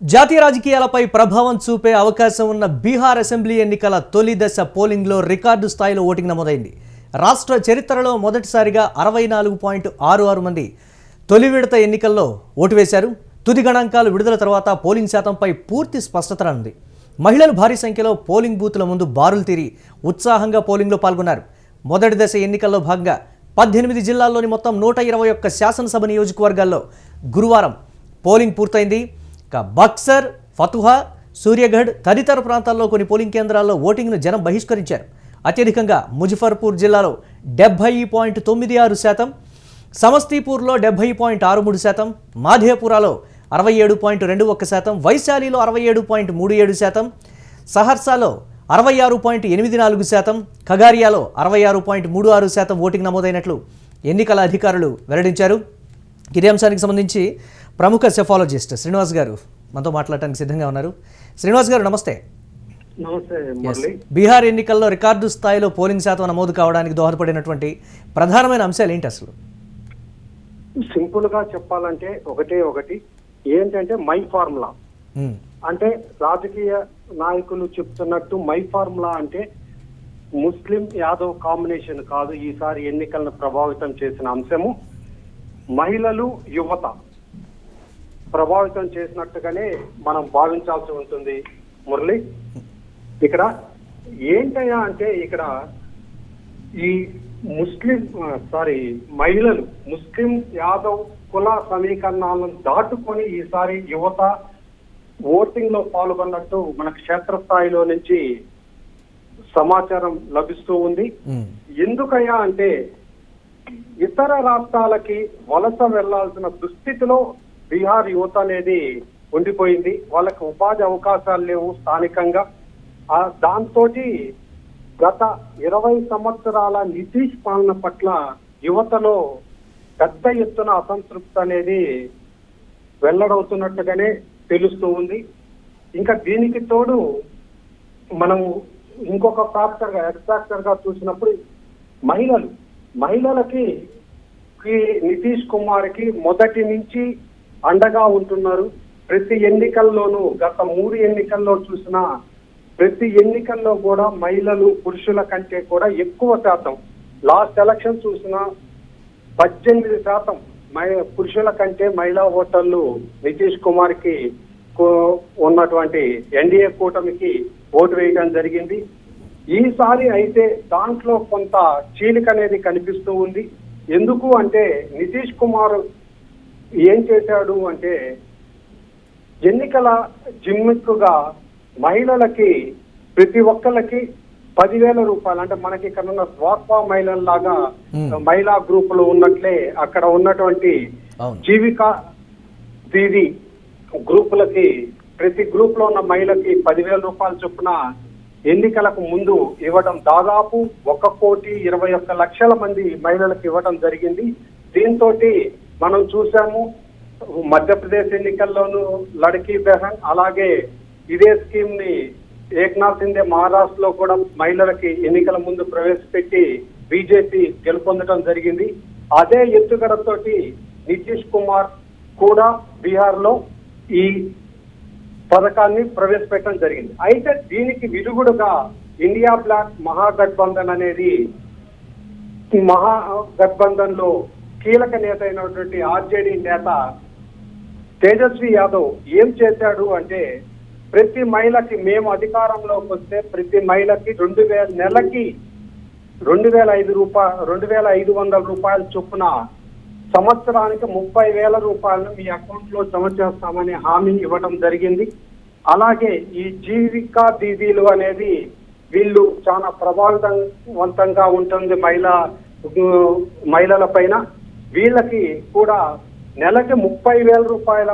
జాతీయ రాజకీయాలపై ప్రభావం చూపే అవకాశం ఉన్న బీహార్ అసెంబ్లీ ఎన్నికల తొలి దశ పోలింగ్లో రికార్డు స్థాయిలో ఓటింగ్ నమోదైంది. రాష్ట్ర చరిత్రలో మొదటిసారిగా 64.66 మంది తొలి విడత ఎన్నికల్లో ఓటు వేశారు. తుది గణాంకాలు విడుదల తర్వాత పోలింగ్ శాతంపై పూర్తి స్పష్టత ఉంది. మహిళలు భారీ సంఖ్యలో పోలింగ్ బూత్ల ముందు బారులు తీరి ఉత్సాహంగా పోలింగ్లో పాల్గొన్నారు. మొదటి దశ ఎన్నికల్లో భాగంగా 18 జిల్లాల్లోని మొత్తం 121 శాసనసభ నియోజకవర్గాల్లో గురువారం పోలింగ్ పూర్తయింది. బక్సర్, ఫతుహా, సూర్యగఢ్ తదితర ప్రాంతాల్లో కొన్ని పోలింగ్ కేంద్రాల్లో ఓటింగ్ను జనం బహిష్కరించారు. అత్యధికంగా ముజఫర్పూర్ జిల్లాలో 70.96%, సమస్తీపూర్లో 70.63%, మాధేపురాలో 67.21%, వైశాలిలో 67.37%, సహర్సాలో 66.84%, ఖగారియాలో 66.36% ఓటింగ్ నమోదైనట్లు ఎన్నికల అధికారులు వెల్లడించారు. ఇదే అంశానికి సంబంధించి ప్రముఖ సెఫాలజిస్ట్ శ్రీనివాస్ గారు మనతో మాట్లాడటానికి సిద్ధంగా ఉన్నారు. శ్రీనివాస్ గారు నమస్తే. నమస్తే. బీహార్ ఎన్నికల్లో రికార్డు స్థాయిలో పోలింగ్ శాతం నమోదు కావడానికి దోహదపడినటువంటి ప్రధానమైన అంశాలు ఏంటి? అసలు సింపుల్ గా చెప్పాలంటే ఒకటి ఏంటంటే మై ఫార్ములా. అంటే రాజకీయ నాయకులు చెప్తున్నట్టు మై ఫార్ములా అంటే ముస్లిం యాదవ్ కాంబినేషన్ కాదు. ఈసారి ఎన్నికలను ప్రభావితం చేసిన అంశము మహిళలు, యువత ప్రభావితం చేసినట్టుగానే మనం భావించాల్సి ఉంటుంది. మురళి, ఇక్కడ ఏంటయ్యా అంటే ఇక్కడ ఈ మహిళలు ముస్లిం యాదవ్ కుల సమీకరణాలను దాటుకొని ఈసారి యువత ఓటింగ్ లో పాల్గొన్నట్టు మన క్షేత్రస్థాయిలో నుంచి సమాచారం లభిస్తూ ఉంది. ఎందుకయ్యా అంటే ఇతర రాష్ట్రాలకి వలస వెళ్లాల్సిన దుస్థితిలో బీహార్ యువత అనేది ఉండిపోయింది. వాళ్ళకి ఉపాధి అవకాశాలు లేవు స్థానికంగా. దాంతో గత 20 సంవత్సరాల నితీష్ పాలన పట్ల యువతలో పెద్ద ఎత్తున అసంతృప్తి అనేది వెల్లడవుతున్నట్టుగానే తెలుస్తూ ఉంది. ఇంకా దీనికి తోడు మనం ఇంకొక ఫ్యాక్టర్ గా చూసినప్పుడు మహిళలకి నితీష్ కుమార్ కి మొదటి నుంచి అండగా ఉంటున్నారు. ప్రతి ఎన్నికల్లోనూ గత 3 ఎన్నికల్లో చూసినా ప్రతి ఎన్నికల్లో కూడా మహిళలు పురుషుల కంటే కూడా ఎక్కువ శాతం, లాస్ట్ ఎలక్షన్ చూసినా 18% పురుషుల కంటే మహిళా ఓటర్లు నితీష్ కుమార్ కి ఉన్నటువంటి ఎన్డీఏ కూటమికి ఓటు వేయడం జరిగింది. ఈసారి అయితే దాంట్లో కొంత చీలిక అనేది కనిపిస్తూ ఉంది. ఎందుకు అంటే నితీష్ కుమార్ ఏం చేశాడు అంటే ఎన్నికల జిమ్మిక్కుగా మహిళలకి ప్రతి ఒక్కళ్ళకి 10,000 రూపాయలు, అంటే మనకి ఇక్కడ ఉన్న స్వాత్వా మహిళల్లాగా మహిళా గ్రూపులు ఉన్నట్లే అక్కడ ఉన్నటువంటి జీవికా దీది గ్రూపులకి ప్రతి గ్రూప్ లో ఉన్న మహిళకి 10,000 రూపాయలు చొప్పున ఎన్నికలకు ముందు ఇవ్వడం, దాదాపు 1,21,00,000 మంది మహిళలకు ఇవ్వడం జరిగింది. దీంతో మనం చూసాము మధ్యప్రదేశ్ ఎన్నికల్లోనూ లడ్కీ బెహన్, అలాగే ఇదే స్కీమ్ ని ఏక్నాథ్ సింధే మహారాష్ట్రలో కూడా మహిళలకి ఎన్నికల ముందు ప్రవేశపెట్టి బీజేపీ గెలుపొందడం జరిగింది. అదే ఎత్తుగడతోటి నితీష్ కుమార్ కూడా బీహార్ లో ఈ పథకాన్ని ప్రవేశపెట్టడం జరిగింది. అయితే దీనికి విరుగుడుగా ఇండియా బ్లాక్ మహాగఠబంధన్ అనేది, మహాగఠబంధన్ లో కీలక నేత అయినటువంటి ఆర్జేడీ నేత తేజస్వి యాదవ్ ఏం చేశాడు అంటే ప్రతి మహిళకి మేము అధికారంలోకి వస్తే ప్రతి మహిళకి నెలకి 2,500 రూపాయలు చొప్పున సంవత్సరానికి 30,000 రూపాయలను మీ అకౌంట్ లో జమ చేస్తామని హామీ ఇవ్వడం జరిగింది. అలాగే ఈ జీవికా దీదీలు అనేది వీళ్ళు చాలా ప్రభావితవంతంగా ఉంటుంది మహిళల పైన. వీళ్ళకి కూడా నెలకి 30,000 రూపాయల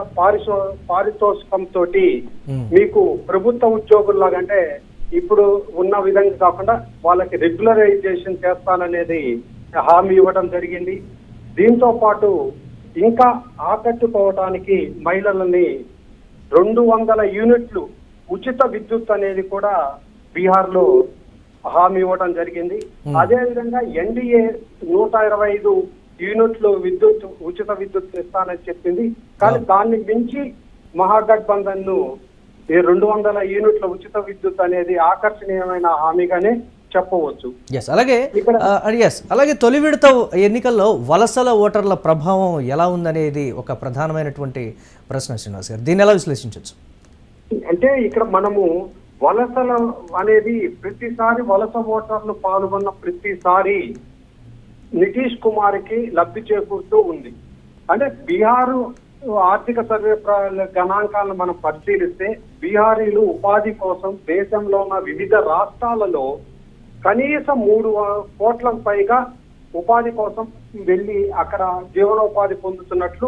పారితోషికంతో మీకు ప్రభుత్వ ఉద్యోగుల్లాగా, అంటే ఇప్పుడు ఉన్న విధంగా కాకుండా వాళ్ళకి రెగ్యులరైజేషన్ చేస్తాననేది హామీ ఇవ్వడం జరిగింది. దీంతో పాటు ఇంకా ఆకట్టుకోవటానికి మహిళలని 200 యూనిట్లు ఉచిత విద్యుత్ అనేది కూడా బీహార్ లో హామీ ఇవ్వడం జరిగింది. అదే విధంగా ఎన్డీఏ 125 యూనిట్లు ఉచిత విద్యుత్ ఇస్తానని చెప్పింది. కానీ దాన్ని మించి మహాగఠబంధన్ ను ఈ 200 యూనిట్ల ఉచిత విద్యుత్ అనేది ఆకర్షణీయమైన హామీగానే చెప్పవచ్చు. అలాగే తొలి విడత ఎన్నికల్లో వలసల ఓటర్ల ప్రభావం ఎలా ఉందనేది ఒక ప్రధానమైనటువంటి ప్రశ్న శ్రీనివాస్ గారు. దీన్ని ఎలా విశ్లేషించవచ్చు? అంటే ఇక్కడ మనము వలసల అనేది ప్రతిసారి వలస ఓటర్లు పాల్గొన్న ప్రతిసారి నితీష్ కుమార్ కి లబ్ధి చేకూరుతూ ఉంది. అంటే బీహార్ ఆర్థిక సర్వే గణాంకాలను మనం పరిశీలిస్తే బీహారీలు ఉపాధి కోసం దేశంలో ఉన్న వివిధ రాష్ట్రాలలో కనీసం 3 కోట్లకు పైగా ఉపాధి కోసం వెళ్ళి అక్కడ జీవనోపాధి పొందుతున్నట్లు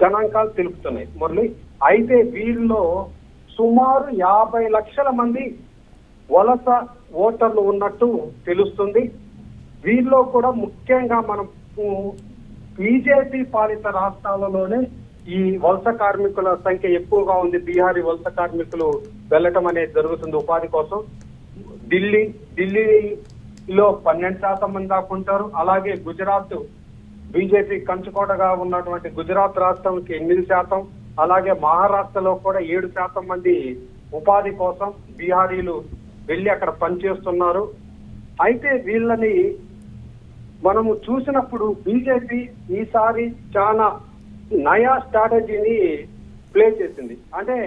గణాంకాలు తెలుపుతున్నాయి మురళి. అయితే వీళ్ళలో సుమారు 50 లక్షల మంది వలస ఓటర్లు ఉన్నట్టు తెలుస్తుంది. వీళ్ళలో కూడా ముఖ్యంగా మనం బీజేపీ పాలిత రాష్ట్రాలలోనే ఈ వలస కార్మికుల సంఖ్య ఎక్కువగా ఉంది. బీహారీ వలస కార్మికులు వెళ్ళటం అనేది జరుగుతుంది ఉపాధి కోసం. ఢిల్లీలో 12% మంది దాకా ఉంటారు. అలాగే గుజరాత్ బీజేపీ కంచుకోటగా ఉన్నటువంటి గుజరాత్ రాష్ట్రంకి 8%, అలాగే మహారాష్ట్రలో కూడా 7% మంది ఉపాధి కోసం బీహారీలు వెళ్ళి అక్కడ పనిచేస్తున్నారు. అయితే వీళ్ళని మనము చూసినప్పుడు బీజేపీ ఈసారి చాలా నయా స్ట్రాటజీని ప్లే చేసింది. అంటే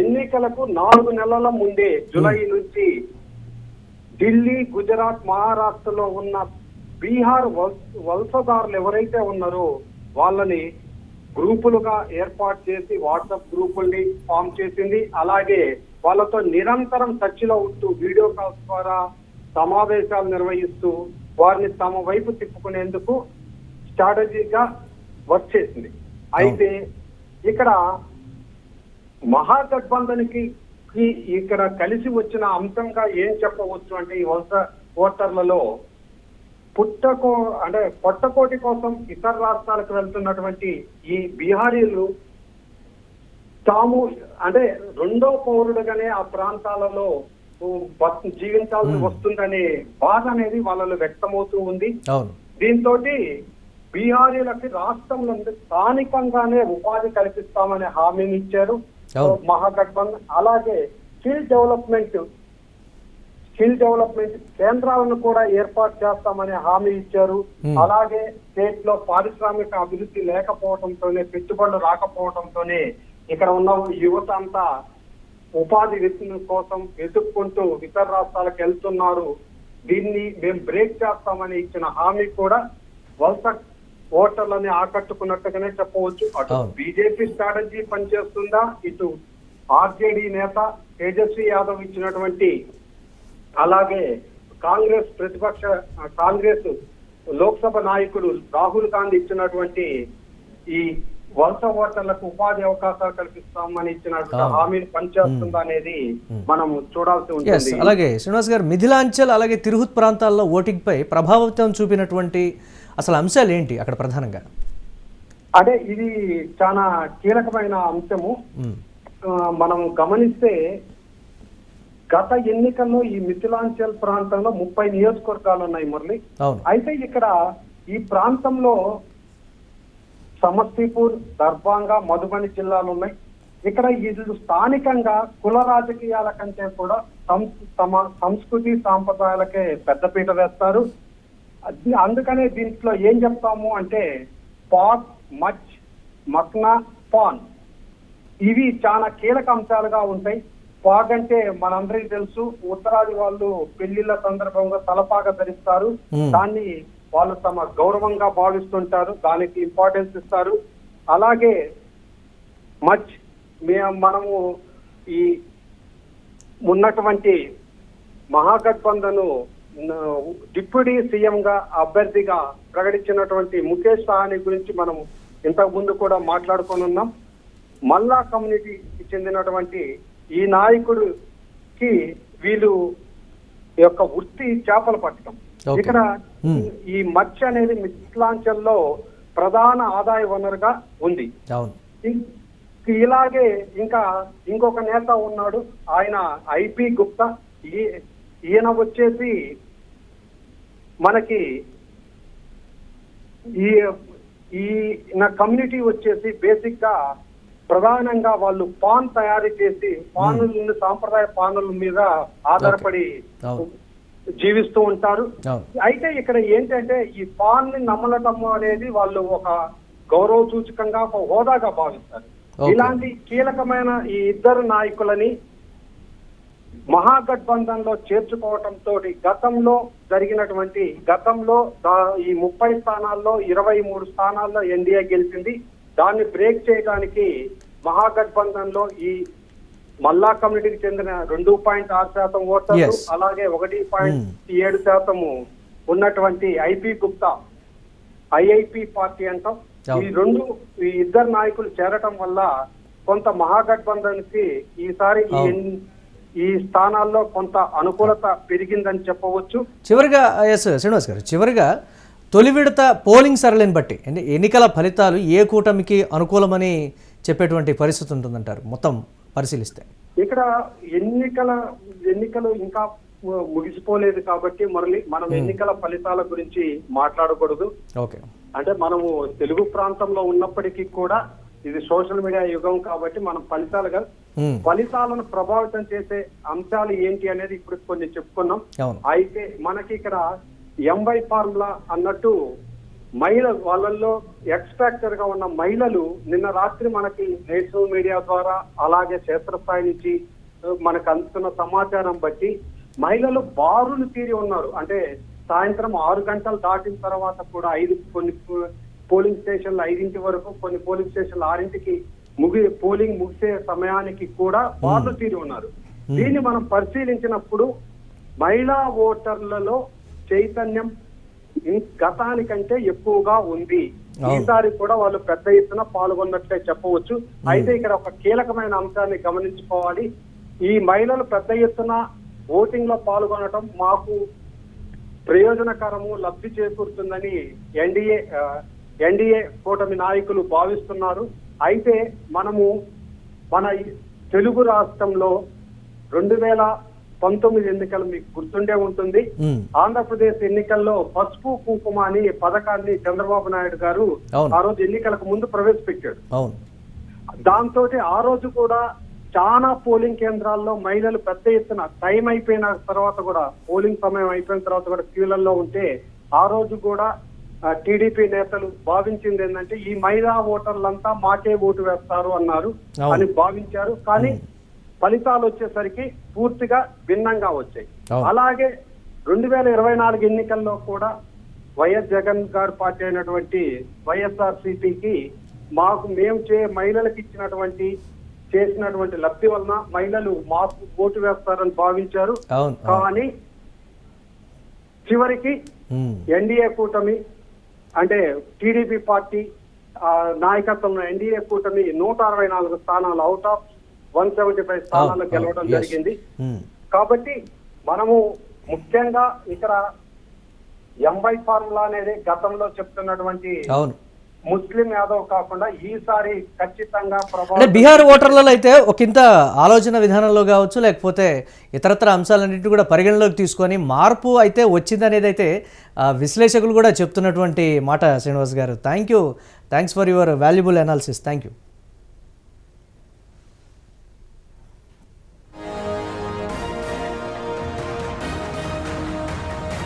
ఎన్నికలకు 4 నెలల ముందే జూలై నుంచి ఢిల్లీ, గుజరాత్, మహారాష్ట్రలో ఉన్న బీహార్ వలసదారులు ఎవరైతే ఉన్నారో వాళ్ళని గ్రూపులుగా ఏర్పాటు చేసి వాట్సాప్ గ్రూపుల్ని ఫామ్ చేసింది. అలాగే వాళ్ళతో నిరంతరం టచ్లో ఉంటూ వీడియో కాల్స్ ద్వారా సమావేశాలు నిర్వహిస్తూ వారిని తమ వైపు తిప్పుకునేందుకు స్ట్రాటజీగా వర్క్ చేసింది. అయితే ఇక్కడ మహాగఠబంధన్ కి ఇక్కడ కలిసి వచ్చిన అంశంగా ఏం చెప్పవచ్చు అంటే ఈ వలస ఓటర్లలో పొట్టకోటి కోసం ఇతర రాష్ట్రాలకు వెళ్తున్నటువంటి ఈ బీహారీలు తాము అంటే 2వ పౌరుడుగానే ఆ ప్రాంతాలలో జీవించాల్సి వస్తుందనే బాధ అనేది వాళ్ళలో వ్యక్తమవుతూ ఉంది. దీంతో బీహారీలకి రాష్ట్రంలో స్థానికంగానే ఉపాధి కల్పిస్తామనే హామీని ఇచ్చారు మహాగఠబంధన్. అలాగే స్కిల్ డెవలప్మెంట్ కేంద్రాలను కూడా ఏర్పాటు చేస్తామనే హామీ ఇచ్చారు. అలాగే స్టేట్ లో పారిశ్రామిక అభివృద్ధి లేకపోవడంతోనే, పెట్టుబడులు రాకపోవడంతోనే ఇక్కడ ఉన్న యువత అంతా ఉపాధి కోసం వెతుక్కుంటూ ఇతర రాష్ట్రాలకు వెళ్తున్నారు. దీన్ని మేము బ్రేక్ చేస్తామని ఇచ్చిన హామీ కూడా వలస ఓటర్లని ఆకట్టుకున్నట్టుగానే చెప్పవచ్చు. అటు బీజేపీ స్ట్రాటజీ పనిచేస్తుందా, ఇటు ఆర్జేడీ నేత తేజస్వి యాదవ్ ఇచ్చినటువంటి, అలాగే కాంగ్రెస్ లోక్సభ నాయకుడు రాహుల్ గాంధీ ఇచ్చినటువంటి ఈ వలస ఓటర్లకు ఉపాధి అవకాశాలు కల్పిస్తామని ఇచ్చినటువంటి హామీని పనిచేస్తుందా అనేది మనం చూడాల్సి ఉంటుంది. అలాగే శ్రీనివాస్ గారు, మిథిలాంచల్ అలాగే తిరుహుత్ ప్రాంతాల్లో ఓటింగ్ పై ప్రభావితం చూపినటువంటి అసలు అంశాలు ఏంటి అక్కడ ప్రధానంగా? అంటే ఇది చాలా కీలకమైన అంశము. మనం గమనిస్తే గత ఎన్నికల్లో ఈ మిథిలాంచల్ ప్రాంతంలో 30 నియోజకవర్గాలు ఉన్నాయి మురళి. అయితే ఇక్కడ ఈ ప్రాంతంలో సమస్తీపూర్, దర్భంగా, మధుబని జిల్లాలు ఉన్నాయి. ఇక్కడ వీళ్ళు స్థానికంగా కుల రాజకీయాల కంటే కూడా తమ సంస్కృతి సాంప్రదాయాలకే పెద్దపీట వేస్తారు. అందుకనే దీంట్లో ఏం చెప్తాము అంటే పాక్, మచ్, మక్నా, పాన్ ఇవి చాలా కీలక అంశాలుగా ఉంటాయి. పాగ్ అంటే మనందరికీ తెలుసు, ఉత్తరాది వాళ్ళు పెళ్లిళ్ల సందర్భంగా తలపాగా ధరిస్తారు. దాన్ని వాళ్ళు తమ గౌరవంగా భావిస్తుంటారు, దానికి ఇంపార్టెన్స్ ఇస్తారు. అలాగే మచ్ మనము ఈ ఉన్నటువంటి మహాగఠబంధన్ డిప్యూటీ సీఎం గా అభ్యర్థిగా ప్రకటించినటువంటి ముఖేష్ సహాని గురించి మనం ఇంతకు ముందు కూడా మాట్లాడుకొని ఉన్నాం. మల్లా కమ్యూనిటీకి చెందినటువంటి ఈ నాయకుడికి వీళ్ళు యొక్క వృత్తి చేపలు పట్టడం. ఇక్కడ ఈ మత్స్య అనేది మిథిలాంచల్లో ప్రధాన ఆదాయ వనరుగా ఉంది. ఇలాగే ఇంకా ఇంకొక నేత ఉన్నాడు, ఆయన ఐపీ గుప్తా. ఈయన వచ్చేసి మనకి ఈ కమ్యూనిటీ వచ్చేసి బేసిక్ గా ప్రధానంగా వాళ్ళు పాన్ తయారు చేసి పానులను సాంప్రదాయ పానుల మీద ఆధారపడి అవును. జీవిస్తూ ఉంటారు. అవును. అయితే ఇక్కడ ఏంటంటే ఈ పాన్ ని నమ్మలటం అనేది వాళ్ళు ఒక గౌరవ సూచకంగా ఒక హోదాగా భావిస్తారు. Okay. ఇలాంటి కీలకమైన ఈ ఇద్దరు నాయకులని మహాగఠబంధన్ లో చేర్చుకోవటంతో గతంలో ఈ 30 స్థానాల్లో 23 స్థానాల్లో ఎన్డీఏ గెలిచింది. దాన్ని బ్రేక్ చేయడానికి మహాగఠబంధన్ లో ఈ మల్లా కమ్యూనిటీకి చెందిన 2.6% ఓటర్లు, Yes. అలాగే 1.7% ఉన్నటువంటి ఐపీ గుప్తా ఐఐపి పార్టీ అంటాం. ఈ ఇద్దరు నాయకులు చేరటం వల్ల కొంత మహాగఠబంధన్ కి ఈసారి ఈ స్థానాల్లో కొంత అనుకూలత పెరిగిందని చెప్పవచ్చు. చివరిగా శ్రీనివాస్ గారు, చివరిగా తొలి విడత పోలింగ్ సరళిని బట్టి ఎన్నికల ఫలితాలు ఏ కూటమికి అనుకూలమని చెప్పేటువంటి పరిస్థితి ఉంటుందంటారు మొత్తం పరిశీలిస్తే? ఇక్కడ ఎన్నికలు ఇంకా ముగిసిపోలేదు కాబట్టి మనం ఎన్నికల ఫలితాల గురించి మాట్లాడకూడదు. ఓకే. అంటే మనము తెలుగు ప్రాంతంలో ఉన్నప్పటికీ కూడా ఇది సోషల్ మీడియా యుగం కాబట్టి మనం ఫలితాలను ప్రభావితం చేసే అంశాలు ఏంటి అనేది ఇప్పుడు కొన్ని చెప్పుకున్నాం. అయితే మనకి ఇక్కడ 80 ఫార్ములా అన్నట్టు వాళ్ళల్లో ఎక్స్ట్రాక్టర్ గా ఉన్న మహిళలు నిన్న రాత్రి మనకి నేషనల్ మీడియా ద్వారా అలాగే క్షేత్రస్థాయి నుంచి మనకు అందుతున్న సమాచారం బట్టి మహిళలు బారులు తీరి ఉన్నారు. అంటే సాయంత్రం 6 గంటలు దాటిన తర్వాత కూడా కొన్ని పోలింగ్ స్టేషన్లు 5 వరకు, కొన్ని పోలింగ్ స్టేషన్లు 6కి పోలింగ్ ముగిసే సమయానికి కూడా బారులు తీరి ఉన్నారు. దీన్ని మనం పరిశీలించినప్పుడు మహిళా ఓటర్లలో చైతన్యం గతానికంటే ఎక్కువగా ఉంది. ఈసారి కూడా వాళ్ళు పెద్ద ఎత్తున పాల్గొన్నట్లే చెప్పవచ్చు. అయితే ఇక్కడ ఒక కీలకమైన అంశాన్ని గమనించుకోవాలి. ఈ మహిళలు పెద్ద ఎత్తున ఓటింగ్ లో పాల్గొనడం మాకు ప్రయోజనకరము, లబ్ధి చేకూరుతుందని ఎన్డీఏ కూటమి నాయకులు భావిస్తున్నారు. అయితే మన తెలుగు రాష్ట్రంలో 2019 ఎన్నికలు మీకు గుర్తుండే ఉంటుంది. ఆంధ్రప్రదేశ్ ఎన్నికల్లో పసుపు కుంకుమ అని పథకాన్ని చంద్రబాబు నాయుడు గారు ఆ రోజు ఎన్నికలకు ముందు ప్రవేశపెట్టాడు. దాంతో ఆ రోజు కూడా చాలా పోలింగ్ కేంద్రాల్లో మహిళలు పెద్ద ఎత్తున టైం అయిపోయిన తర్వాత కూడా, పోలింగ్ సమయం అయిపోయిన తర్వాత కూడా క్యూలలో ఉంటే ఆ రోజు కూడా టీడీపీ నేతలు భావించింది ఏంటంటే ఈ మహిళా ఓటర్లంతా మాకే ఓటు వేస్తారు అని భావించారు. కానీ ఫలితాలు వచ్చేసరికి పూర్తిగా భిన్నంగా వచ్చాయి. అలాగే 2024 ఎన్నికల్లో కూడా వైఎస్ జగన్ గారి పార్టీ అయినటువంటి వైఎస్ఆర్సీపీకి మహిళలకు చేసినటువంటి లబ్ధి వలన మహిళలు మాకు ఓటు వేస్తారని భావించారు. కానీ చివరికి ఎన్డీఏ కూటమి అంటే టీడీపీ పార్టీ నాయకత్వంలో ఎన్డీఏ కూటమి 164 స్థానాలు అవుట్ ఆఫ్ 175 స్థానాలు గెలవడం జరిగింది. కాబట్టి మనము ముఖ్యంగా ఇక్కడ 80 ఫార్ములా అనేది గతంలో చెప్తున్నటువంటి ముస్లిం యాదవ్ కాకుండా ఈసారి ఖచ్చితంగా బీహార్ ఓటర్లలో అయితే ఒకంత ఆలోచన విధానంలో కావచ్చు, లేకపోతే ఇతరత్ర అంశాలన్నింటినీ కూడా పరిగణలోకి తీసుకొని మార్పు అయితే వచ్చిందనేది అయితే విశ్లేషకులు కూడా చెప్తున్నటువంటి మాట. శ్రీనివాస్ గారు, thanks for your valuable analysis. Thank you.